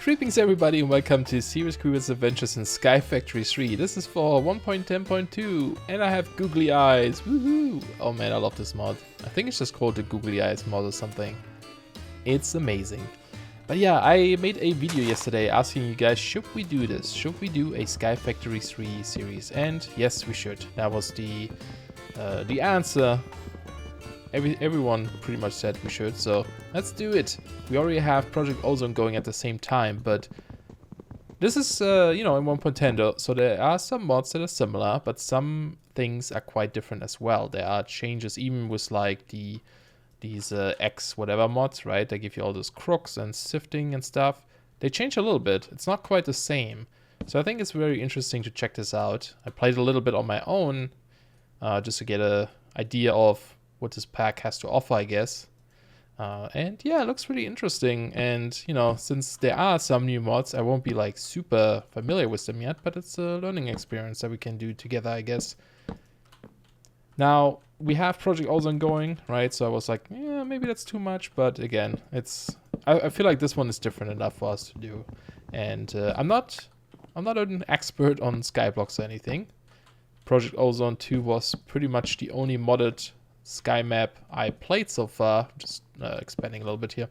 Greetings everybody and welcome to Serious Curious Adventures in Sky Factory 3. This is for 1.10.2 and I have googly eyes. Woohoo! Oh man, I love this mod. I think it's just called the googly eyes mod or something. It's amazing. But yeah, I made a video yesterday asking you guys, should we do this? Should we do a Sky Factory 3 series? And yes, we should. That was the answer. Everyone pretty much said we should, so let's do it. We already have Project Ozone going at the same time, but this is, you know, in 1.10, so there are some mods that are similar, but some things are quite different as well. There are changes even with like these X whatever mods, right? They give you all those crooks and sifting and stuff. They change a little bit. It's not quite the same. So I think it's very interesting to check this out. I played a little bit on my own, just to get an idea of what this pack has to offer, I guess. And yeah, it looks really interesting. And, you know, since there are some new mods, I won't be like super familiar with them yet, but it's a learning experience that we can do together, I guess. Now, we have Project Ozone going, right? So I was like, yeah, maybe that's too much. But again, I feel like this one is different enough for us to do. And I'm not an expert on skyblocks or anything. Project Ozone 2 was pretty much the only modded sky map I played so far, just expanding a little bit here.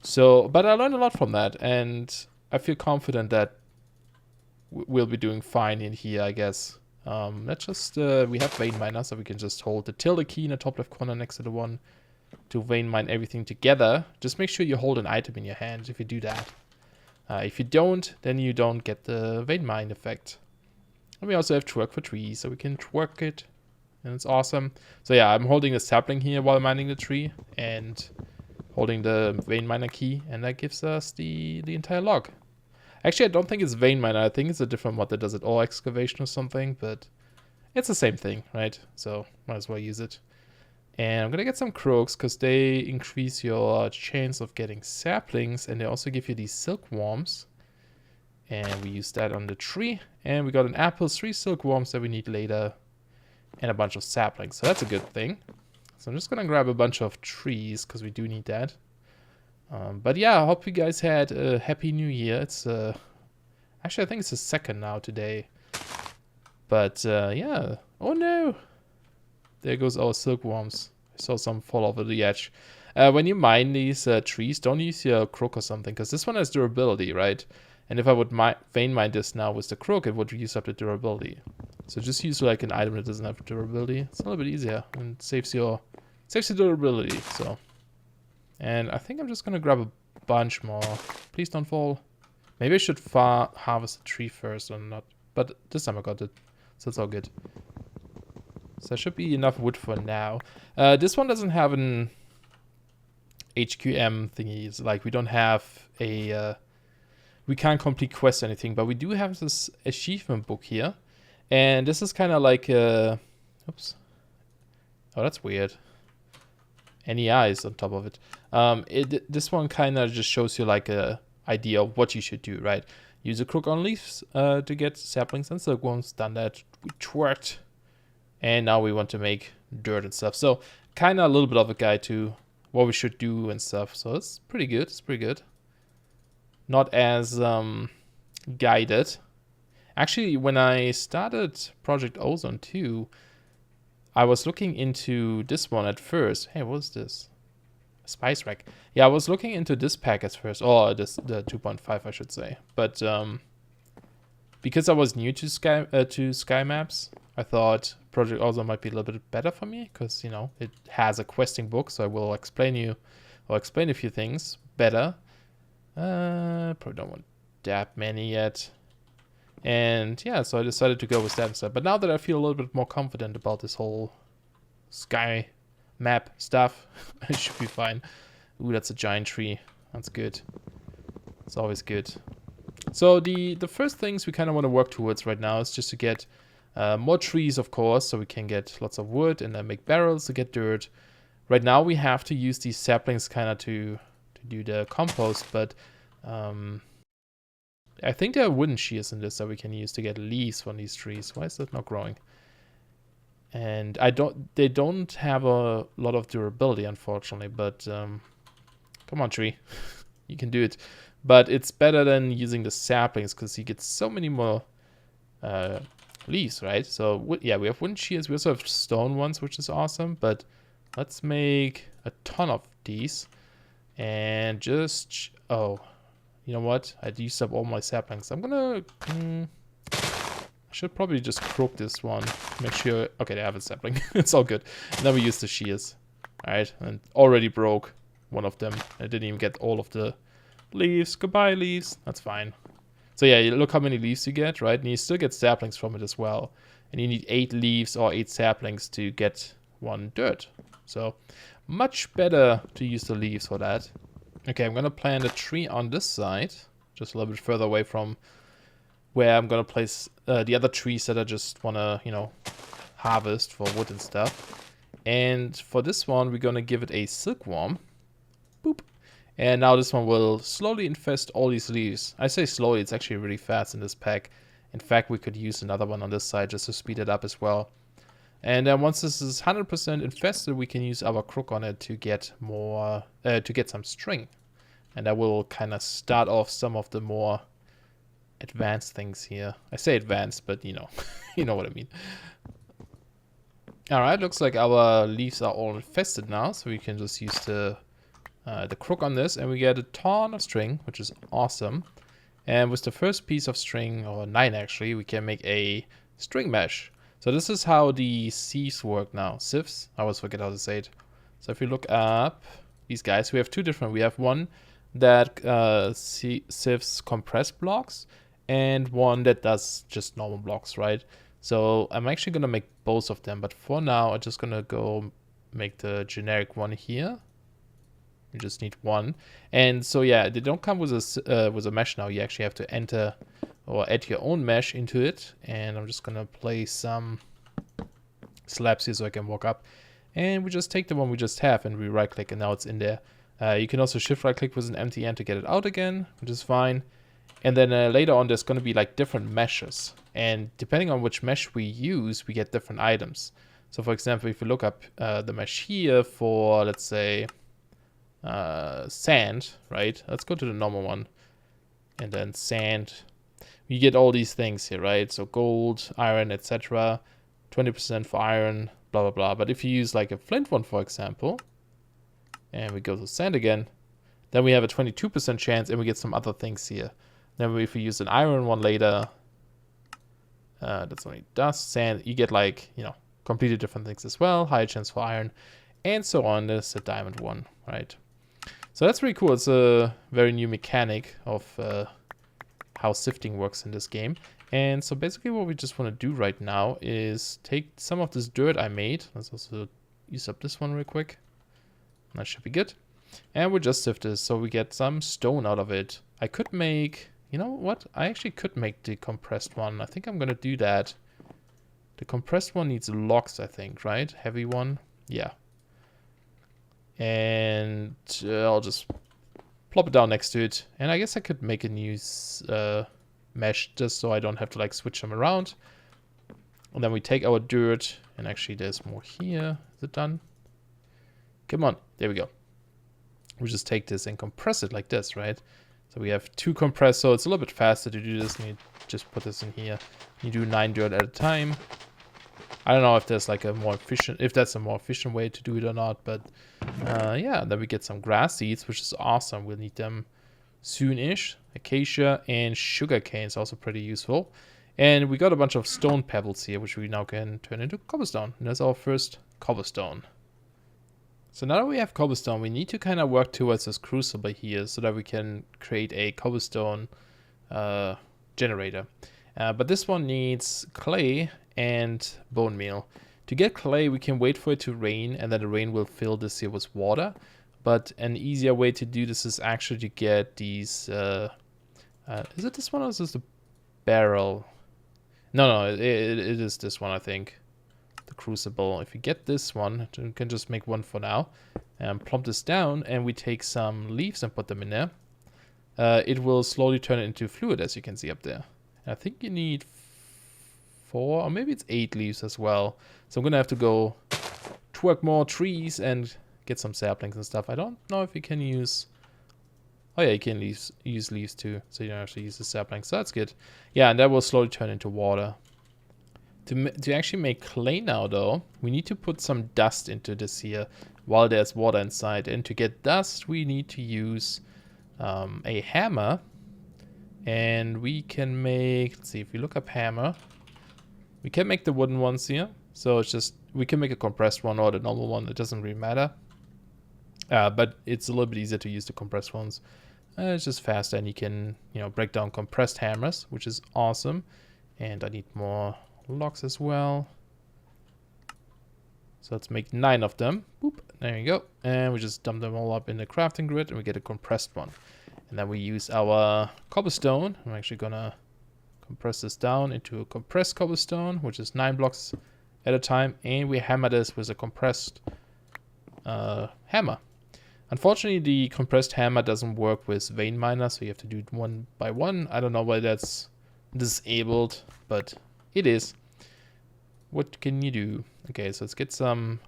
So, but I learned a lot from that, and I feel confident that we'll be doing fine in here, I guess. Let's just, we have vein miner, so we can just hold the tilde key in the top left corner next to the one to vein mine everything together. Just make sure you hold an item in your hand if you do that. If you don't, then you don't get the vein mine effect. And we also have twerk for trees, so we can twerk it. And it's awesome. So yeah, I'm holding the sapling here while mining the tree and holding the vein miner key, and that gives us the entire log. Actually, I don't think it's vein miner. I think it's a different mod that does it, all excavation or something, but it's the same thing, right? So might as well use it. And I'm gonna get some crooks because they increase your chance of getting saplings, and they also give you these silkworms. And we use that on the tree, and we got an apple, 3 silkworms that we need later, and a bunch of saplings, so that's a good thing. So I'm just gonna grab a bunch of trees because we do need that. But yeah, I hope you guys had a happy new year. It's actually I think it's the 2nd now today. But yeah, oh no, there goes our silkworms. I saw some fall over the edge. When you mine these trees, don't use your crook or something, because this one has durability, right? And if I would vein mine this now with the crook, it would use up the durability. So just use like an item that doesn't have durability. It's a little bit easier and saves your durability. So, and I think I'm just gonna grab a bunch more. Please don't fall. Maybe I should harvest the tree first or not. But this time I got it, so it's all good. So there should be enough wood for now. This one doesn't have an HQM thingy. It's like we don't have a. We can't complete quests or anything, but we do have this achievement book here. And this is kind of like, oops. Oh, that's weird. Any eyes on top of it. This one kind of just shows you like a idea of what you should do, right? Use a crook on leaves to get saplings and silkworms. Done that. We twerked. And now we want to make dirt and stuff. So kind of a little bit of a guide to what we should do and stuff. So it's pretty good. It's pretty good. Not as guided. Actually, when I started Project Ozone 2, I was looking into this one at first. Hey, what's this? A spice rack. Yeah, I was looking into this pack at first. Or the 2.5, I should say. But because I was new to Sky Maps, I thought Project Ozone might be a little bit better for me. Because, you know, it has a questing book. So I will explain a few things better. Probably don't want that many yet. And yeah, so I decided to go with that instead. But now that I feel a little bit more confident about this whole sky map stuff, I should be fine. Ooh, that's a giant tree. That's good. It's always good. So the first things we kind of want to work towards right now is just to get more trees, of course, so we can get lots of wood and then make barrels to get dirt. Right now we have to use these saplings kind of to do the compost, but I think there are wooden shears in this that we can use to get leaves from these trees. Why is that not growing? And they don't have a lot of durability, unfortunately, but come on, tree. You can do it. but it's better than using the saplings because you get so many more leaves, right? So yeah, we have wooden shears. We also have stone ones, which is awesome. But let's make a ton of these and just you know what? I used up all my saplings. I'm gonna I should probably just crook this one. Make sure. Okay, they have a sapling. It's all good. And then we use the shears. All right, and already broke one of them. I didn't even get all of the leaves. Goodbye, leaves. That's fine. So yeah, you look how many leaves you get, right? And you still get saplings from it as well. And you need 8 leaves or 8 saplings to get 1 dirt. So much better to use the leaves for that. Okay, I'm gonna plant a tree on this side, just a little bit further away from where I'm gonna place the other trees that I just wanna, you know, harvest for wood and stuff. And for this one, we're gonna give it a silkworm. Boop. And now this one will slowly infest all these leaves. I say slowly, it's actually really fast in this pack. In fact, we could use another one on this side just to speed it up as well. And then once this is 100% infested, we can use our crook on it to get more, to get some string. And that will kind of start off some of the more advanced things here. I say advanced, but you know, you know what I mean. All right, looks like our leaves are all infested now, so we can just use the crook on this, and we get a ton of string, which is awesome. And with the first piece of string, or 9 actually, we can make a string mesh. So this is how the sieves work now. Sieves? I always forget how to say it. So if you look up these guys, we have 2 different. We have one that sieves compressed blocks, and one that does just normal blocks, right? So I'm actually going to make both of them, but for now I'm just going to go make the generic one here. You just need 1. And so yeah, they don't come with a mesh now. You actually have to enter or add your own mesh into it. And I'm just going to place some slabs here so I can walk up. And we just take the one we just have and we right click, and now it's in there. You can also shift right click with an empty end to get it out again, which is fine. And then later on, there's going to be like different meshes. And depending on which mesh we use, we get different items. So for example, if you look up the mesh here for, let's say, sand, right? Let's go to the normal one. And then sand. You get all these things here, right? So gold, iron, etc. 20% for iron, blah, blah, blah. But if you use like a flint one, for example, and we go to sand again, then we have a 22% chance and we get some other things here. Then if we use an iron one later, that's only dust, sand, you get like, you know, completely different things as well. Higher chance for iron and so on. There's a diamond one, right? So that's really cool. It's a very new mechanic of how sifting works in this game. And so basically what we just want to do right now is take some of this dirt I made. Let's also use up this one real quick. That should be good. And we'll just sift this so we get some stone out of it. I could make, you know what? I actually could make the compressed one. I think I'm going to do that. The compressed one needs logs, I think, right? Heavy one. Yeah. And I'll just plop it down next to it. And I guess I could make a new mesh just so I don't have to like switch them around. And then we take our dirt, and actually there's more here. Is it done? Come on. There we go. We just take this and compress it like this, right? So we have 2 compressed, so it's a little bit faster to do this. And you just put this in here. You do 9 dirt at a time. I don't know if there's like a more efficient, if that's a more efficient way to do it or not, but yeah, then we get some grass seeds, which is awesome. We'll need them soon-ish. Acacia and sugarcane is also pretty useful. And we got a bunch of stone pebbles here, which we now can turn into cobblestone. And that's our first cobblestone. So now that we have cobblestone, we need to kind of work towards this crucible here so that we can create a cobblestone generator. But this one needs clay and bone meal. To get clay, we can wait for it to rain, and then the rain will fill this here with water. But an easier way to do this is actually to get these... is it this one or is this the barrel? No, it is this one, I think. The crucible. If you get this one, you can just make one for now. And plump this down, and we take some leaves and put them in there. It will slowly turn it into fluid, as you can see up there. And I think you need 4, or maybe it's 8 leaves as well. So I'm gonna have to go twerk more trees and get some saplings and stuff. I don't know if you can use... Oh yeah, you can use leaves too, so you don't have to use the saplings. So that's good. Yeah, and that will slowly turn into water. To actually make clay now, though, we need to put some dust into this here while there's water inside. And to get dust, we need to use a hammer. And we can make, let's see, if we look up hammer, we can make the wooden ones here. So it's just, we can make a compressed one or the normal one. It doesn't really matter. But it's a little bit easier to use the compressed ones. It's just faster, and you can, break down compressed hammers, which is awesome. And I need more logs as well. So let's make 9 of them. Boop, there you go. And we just dump them all up in the crafting grid, and we get a compressed one. And then we use our cobblestone. I'm actually gonna compress this down into a compressed cobblestone, which is 9 blocks at a time. And we hammer this with a compressed hammer. Unfortunately, the compressed hammer doesn't work with vein miner, so you have to do it one by one. I don't know why that's disabled, but it is. What can you do? Okay, so let's get some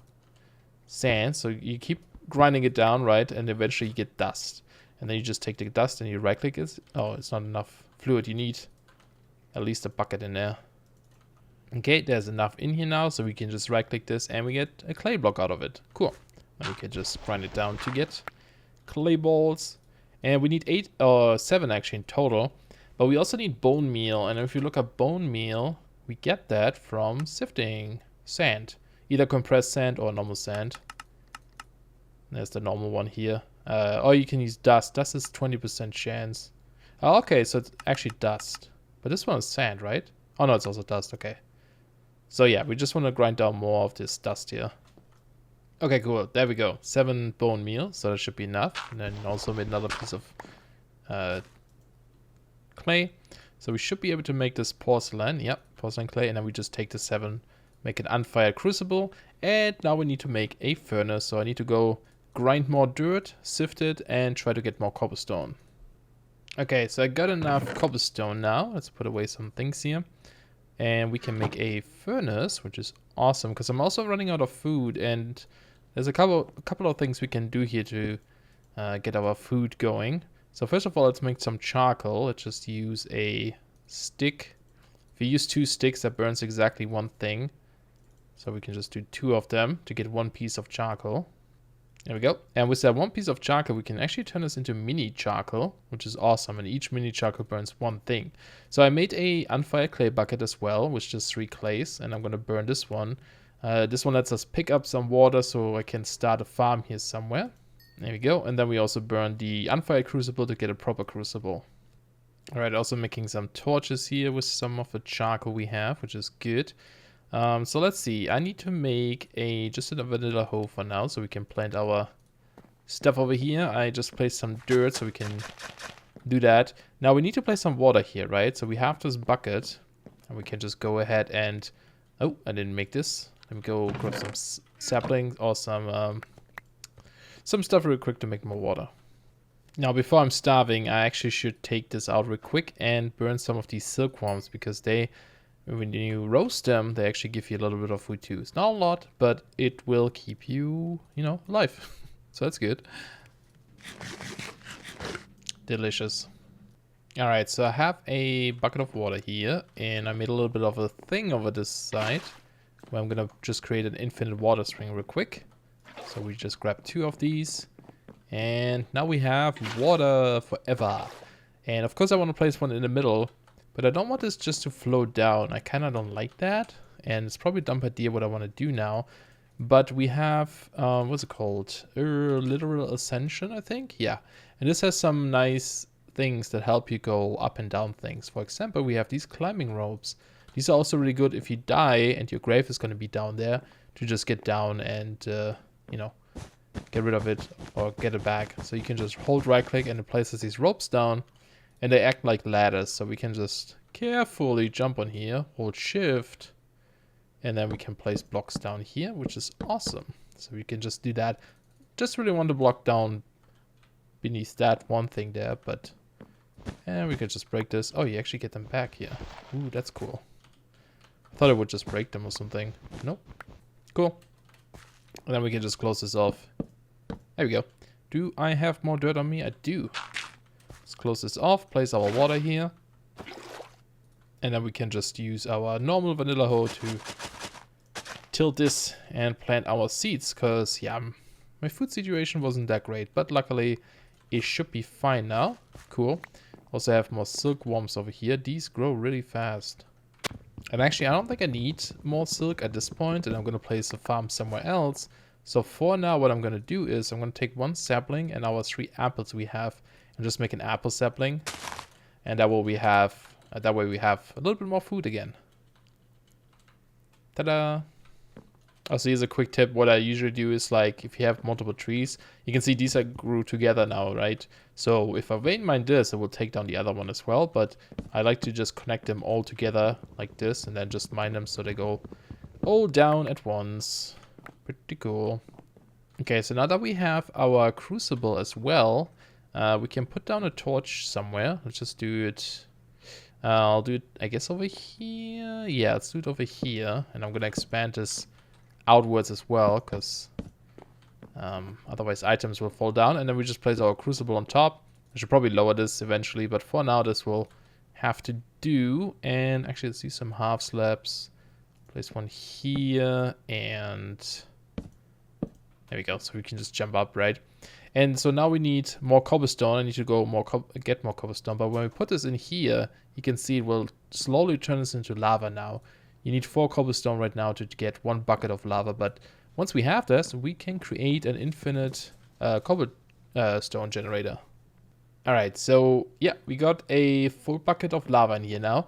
sand. So you keep grinding it down, right? And eventually you get dust. And then you just take the dust and you right click it. Oh, it's not enough fluid. You need at least a bucket in there. Okay, there's enough in here now, so we can just right click this and we get a clay block out of it. Cool. And we can just grind it down to get clay balls. And we need 8 or 7 actually in total. But we also need bone meal. And if you look at bone meal, we get that from sifting sand. Either compressed sand or normal sand. There's the normal one here. Or you can use dust. Dust is 20% chance. Oh, okay, so it's actually dust. But this one is sand, right? Oh no, it's also dust. Okay. So yeah, we just want to grind down more of this dust here. Okay, cool. There we go. 7 bone meal, so that should be enough. And then also made another piece of clay. So we should be able to make this porcelain. Yep, porcelain clay. And then we just take the 7, make an unfired crucible. And now we need to make a furnace. So I need to go grind more dirt, sift it, and try to get more cobblestone. Okay, so I got enough cobblestone now. Let's put away some things here. And we can make a furnace, which is awesome, because I'm also running out of food. And there's a couple of things we can do here to get our food going. So first of all, let's make some charcoal. Let's just use a stick. If you use 2 sticks, that burns exactly 1 thing. So we can just do 2 of them to get 1 piece of charcoal. There we go. And with that 1 piece of charcoal, we can actually turn this into mini charcoal, which is awesome. And each mini charcoal burns 1 thing. So I made a unfired clay bucket as well, with just 3 clays. And I'm going to burn this one. This one lets us pick up some water so I can start a farm here somewhere. There we go. And then we also burn the unfired crucible to get a proper crucible. Alright, also making some torches here with some of the charcoal we have, which is good. So let's see. I need to make just a vanilla hoe for now, so we can plant our stuff over here. I just placed some dirt so we can do that. Now we need to place some water here, right? So we have this bucket, and we can just go ahead and... Oh, I didn't make this. Let me go grab some saplings or some stuff real quick to make more water. Now, before I'm starving, I actually should take this out real quick and burn some of these silkworms, because when you roast them, they actually give you a little bit of food too. It's not a lot, but it will keep you, alive. So that's good. Delicious. Alright, so I have a bucket of water here, and I made a little bit of a thing over this side, where I'm gonna just create an infinite water string real quick. So we just grab 2 of these, and now we have water forever. And of course I want to place one in the middle, but I don't want this just to flow down. I kind of don't like that, and it's probably a dumb idea what I want to do now. But we have, what's it called? Literal Ascension, I think? Yeah. And this has some nice things that help you go up and down things. For example, we have these climbing ropes. These are also really good if you die and your grave is going to be down there, to just get down and, get rid of it or get it back. So you can just hold right click and it places these ropes down. And they act like ladders, so we can just carefully jump on here, hold shift, and then we can place blocks down here, which is awesome. So we can just do that. Just really want to block down beneath that 1 thing there, but and we can just break this. Oh, you actually get them back here. Ooh, that's cool. I thought it would just break them or something. Nope. Cool. And then we can just close this off. There we go. Do I have more dirt on me? I do. Let's close this off, place our water here. And then we can just use our normal vanilla hoe to tilt this and plant our seeds. Because, yeah, my food situation wasn't that great. But luckily, it should be fine now. Cool. Also have more silkworms over here. These grow really fast. And actually, I don't think I need more silk at this point. And I'm going to place a farm somewhere else. So for now, what I'm going to do is I'm going to take one sapling and our 3 apples we have. And just make an apple sapling. And that way we have a little bit more food again. Ta-da! Also, here's a quick tip. What I usually do is, like, if you have multiple trees, you can see these are grew together now, right? So if I vein mine this, it will take down the other one as well. But I like to just connect them all together like this and then just mine them so they go all down at once. Pretty cool. Okay, so now that we have our crucible as well, we can put down a torch somewhere. Let's just do it. I'll do it, I guess, over here. Yeah, let's do it over here. And I'm going to expand this outwards as well, because otherwise items will fall down. And then we just place our crucible on top. I should probably lower this eventually, but for now this will have to do. And actually, let's do some half slabs. Place one here, and there we go. So we can just jump up, right? And so now we need more cobblestone. I need to go get more cobblestone. But when we put this in here, you can see it will slowly turn this into lava now. You need 4 cobblestone right now to get 1 bucket of lava. But once we have this, we can create an infinite cobblestone generator. All right, so yeah, we got a full bucket of lava in here now.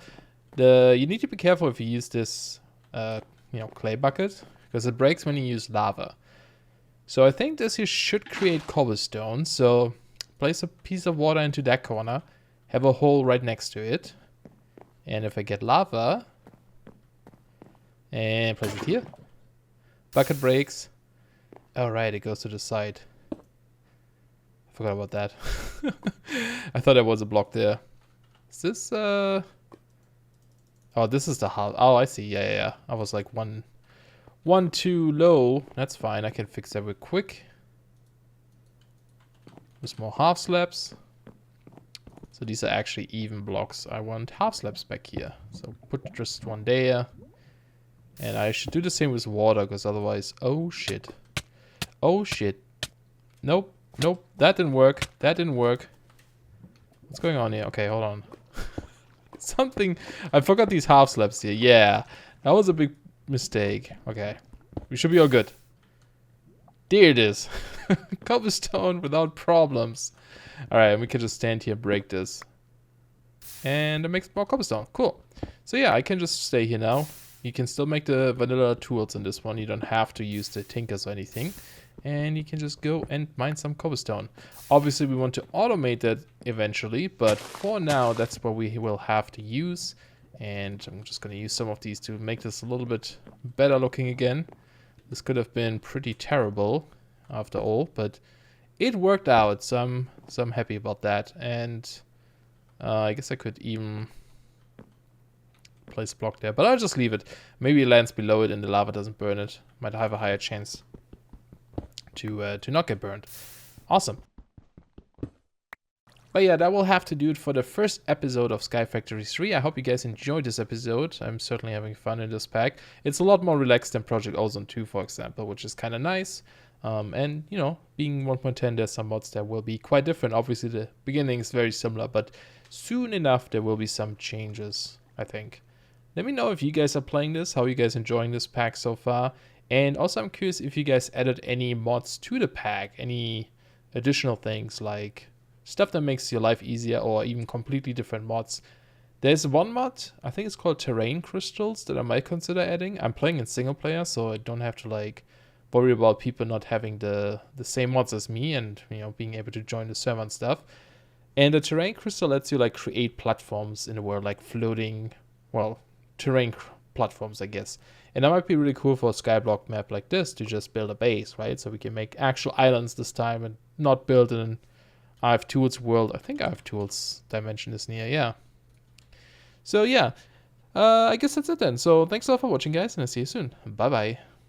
You need to be careful if you use this, clay bucket, because it breaks when you use lava. So I think this here should create cobblestone. So place a piece of water into that corner. Have a hole right next to it. And if I get lava, and place it here. Bucket breaks. Alright, it goes to the side. I forgot about that. I thought there was a block there. Is this, oh, this is the house. Oh, I see. Yeah. I was like one too low. That's fine. I can fix that real quick. There's more half slabs. So these are actually even blocks. I want half slabs back here. So put just one there. And I should do the same with water, because otherwise... Oh, shit. Oh, shit. Nope. That didn't work. What's going on here? Okay, hold on. Something... I forgot these half slabs here. Yeah. That was a big mistake. Okay. We should be all good. There it is. Cobblestone without problems. Alright, we can just stand here, break this. And it makes more cobblestone. Cool. So yeah, I can just stay here now. You can still make the vanilla tools in this one. You don't have to use the tinkers or anything. And you can just go and mine some cobblestone. Obviously, we want to automate that eventually. But for now, that's what we will have to use. And I'm just going to use some of these to make this a little bit better looking again. This could have been pretty terrible after all. But it worked out. So I'm happy about that. And I guess I could even... place a block there, but I'll just leave it. Maybe it lands below it and the lava doesn't burn it. Might have a higher chance to not get burned. Awesome. But yeah, that will have to do it for the first episode of Sky Factory 3. I hope you guys enjoyed this episode. I'm certainly having fun in this pack. It's a lot more relaxed than Project Ozone 2, for example, which is kind of nice. And, you know, being 1.10, there's some mods that will be quite different. Obviously, the beginning is very similar, but soon enough, there will be some changes, I think. Let me know if you guys are playing this, how you guys enjoying this pack so far. And also I'm curious if you guys added any mods to the pack, any additional things like stuff that makes your life easier or even completely different mods. There's one mod, I think it's called terrain crystals, that I might consider adding. I'm playing in single player, so I don't have to like worry about people not having the same mods as me and, you know, being able to join the server and stuff. And the terrain crystal lets you like create platforms in the world, like floating, well, terrain platforms, I guess. And that might be really cool for a skyblock map like this to just build a base, right? So we can make actual islands this time and not build in an I have tools world. I think I have tools dimension is near, yeah. So yeah, I guess that's it then. So thanks a lot for watching, guys, and I'll see you soon. Bye bye.